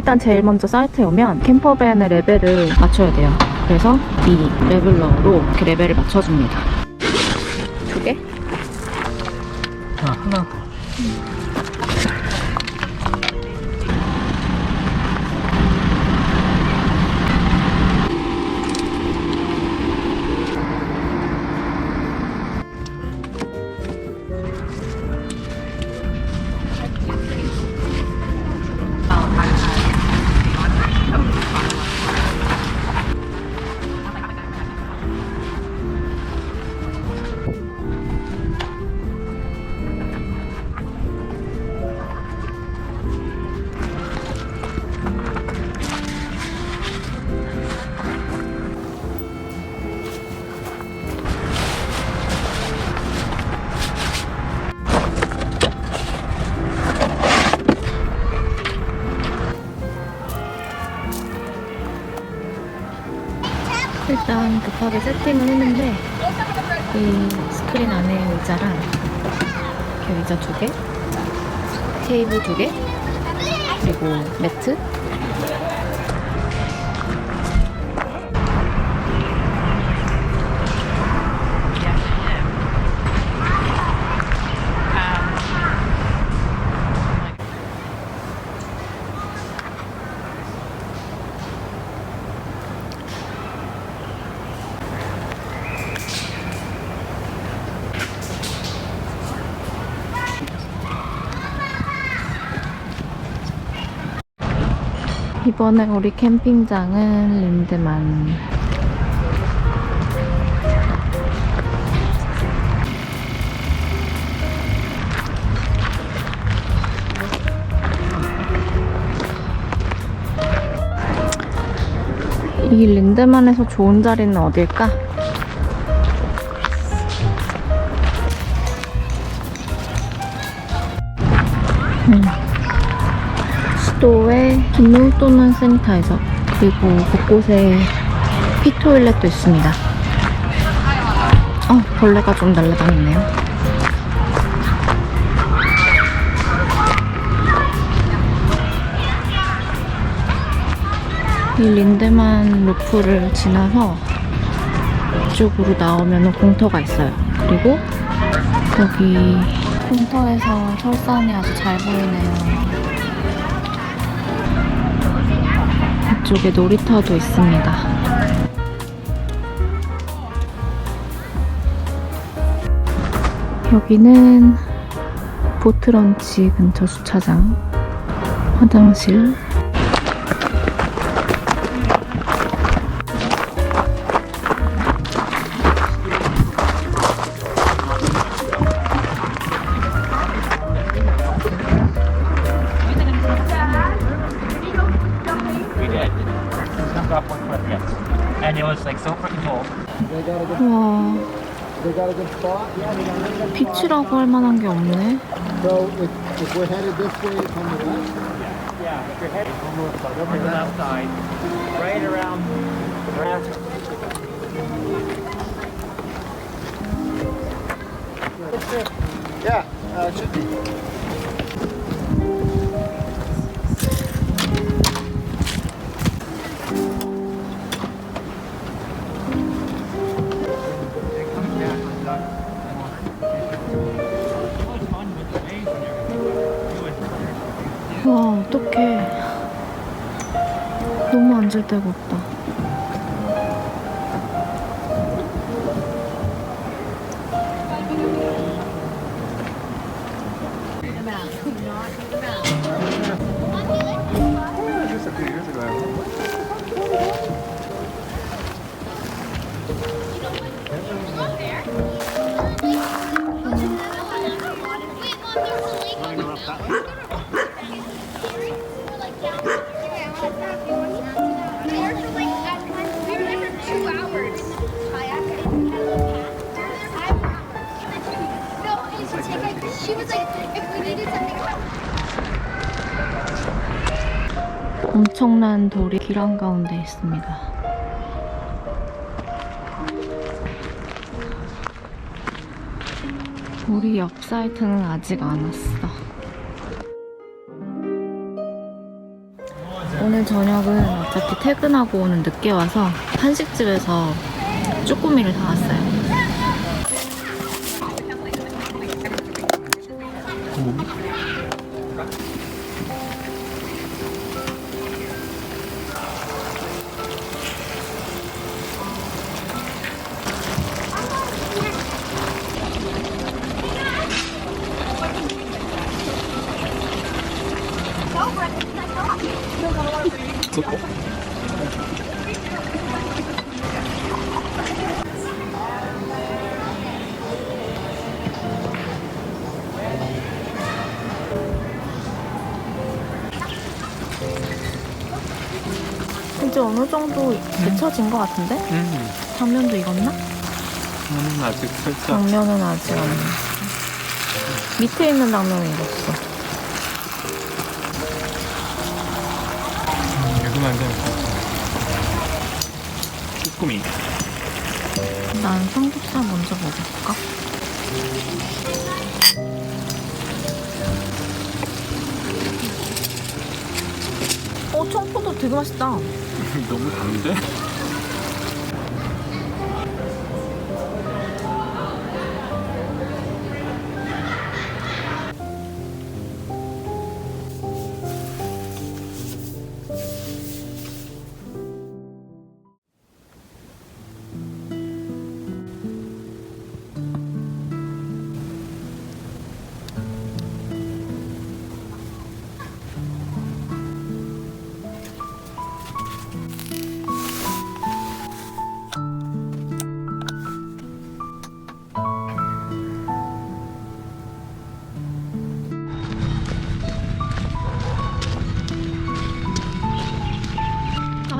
일단 제일 먼저 사이트에 오면 캠퍼밴의 레벨을 맞춰야 돼요. 그래서 이 레벨러로 이렇게 레벨을 맞춰줍니다. 2개? 하나. 일단 급하게 세팅을 했는데 이 스크린 안에 의자랑 이렇게 의자 2개, 테이블 2개, 그리고 매트, 이번에 우리 캠핑장은 린드만. 이 린드만에서 좋은 자리는 어딜까? 수도에 기물 또는 세니타이저, 그리고 곳곳에 피토일렛도 있습니다. 벌레가 좀 날아다니네요. 이 린드만 루프를 지나서 이쪽으로 나오면 공터가 있어요. 그리고 여기 공터에서 설산이 아주 잘 보이네요. 이쪽에 놀이터도 있습니다. 여기는 보트런치 근처 주차장, 화장실, And it was like so freaking cold. 와, 비치라고 할 만한 게 없네. So if we're headed this way, come to left. Yeah, if you're heading over the left side, right around. Yeah, it should be. 와, 어떡해. 너무 앉을 데가 없다. Just a few years ago. 엄청난 돌이 길 한가운데 있습니다. 우리 옆 사이트는 아직 안 왔어. 오늘 저녁은 어차피 퇴근하고 오는 늦게 와서 한식집에서 쭈꾸미를 사왔어요. 이제 어느 정도 데쳐진 것 같은데? 당면도 익었나? 저는 아직 살짝 당면은 아직 안. 밑에 있는 당면은 익었어. 계속 안 되는 쭈꾸미. 난 삼겹살 먼저 먹을까? 청포도 되게 맛있다. 너무 단데?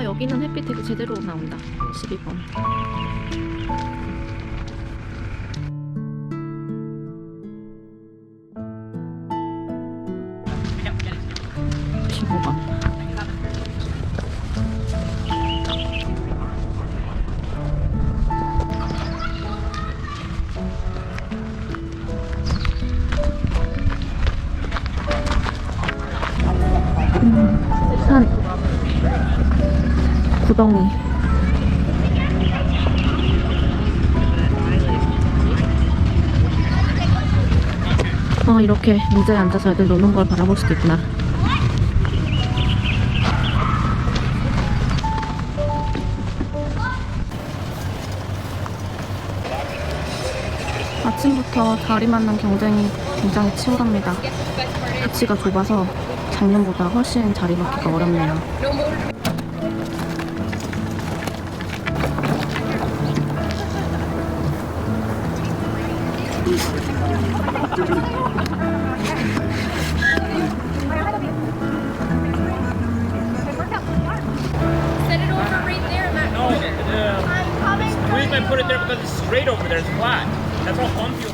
여기는 햇빛 되게 제대로 나온다. 12번. 산 구덩이. 이렇게 의자에 앉아서 애들 노는 걸 바라볼 수도 있구나. 아침부터 자리 맞는 경쟁이 굉장히 치열합니다. 위치가 좁아서 작년보다 훨씬 자리 맞기가 어렵네요. The reason I put it there because it's straight over there, it's flat. That's how bumpy.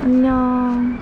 안녕.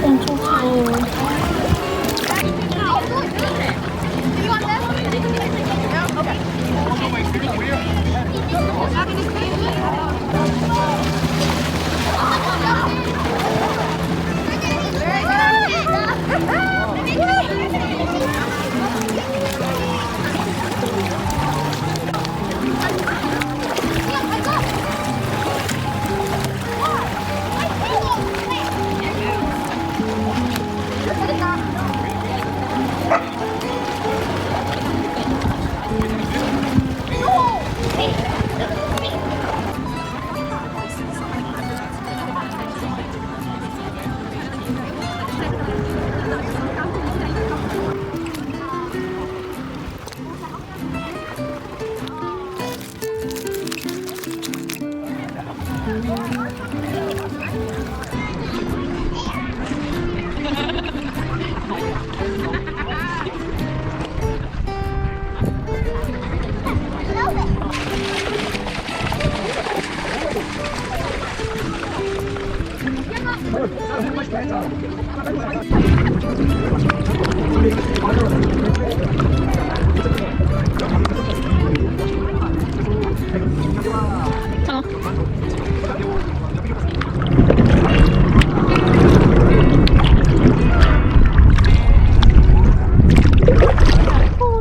엄청 무서워.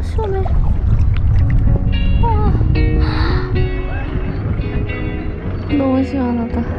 시원해. 너무 시원하다.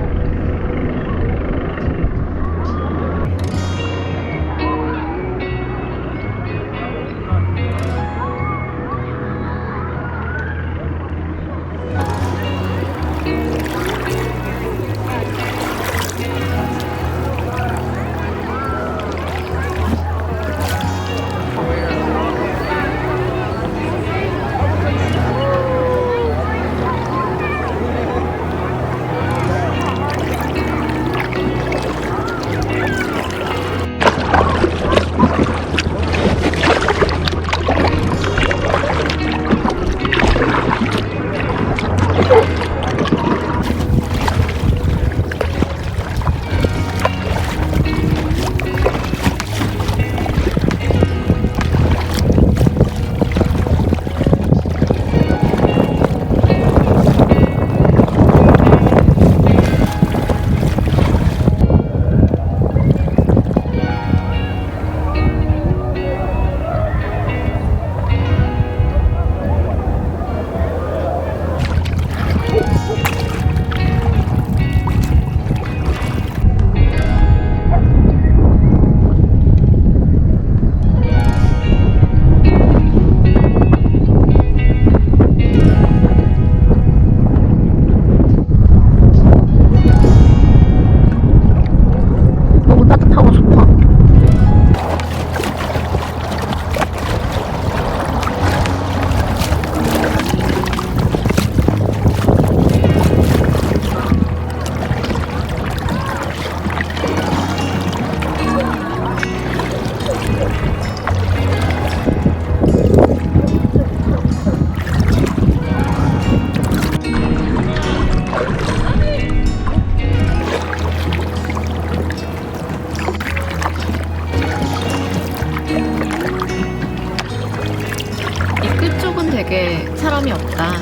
되게 사람이 없다.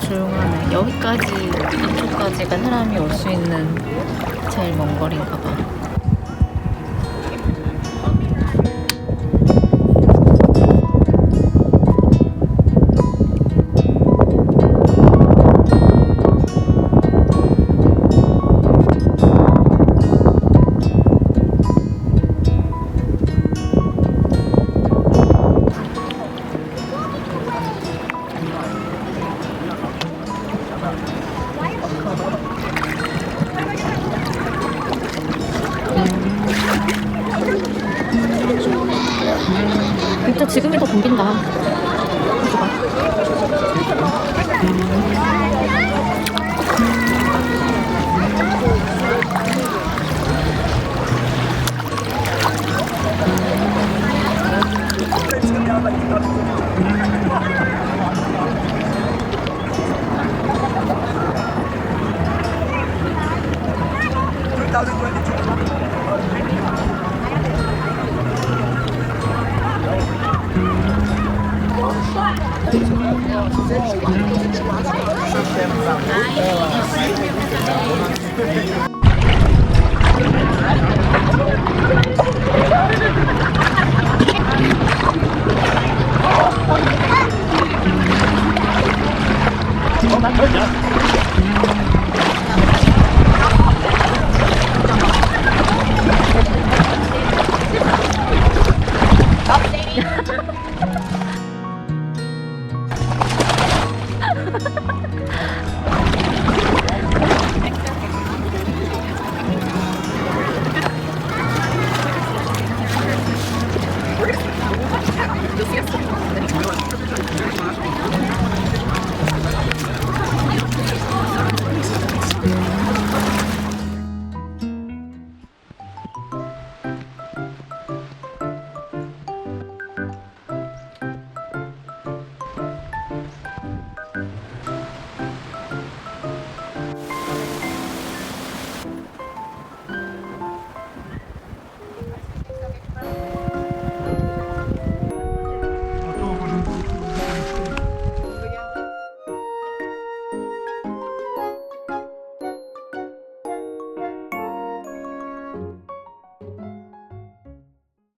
조용하네. 여기까지, 이쪽까지가 사람이 올 수 있는 제일 먼 거리인가 봐. 진짜 지금이 더 굶긴다.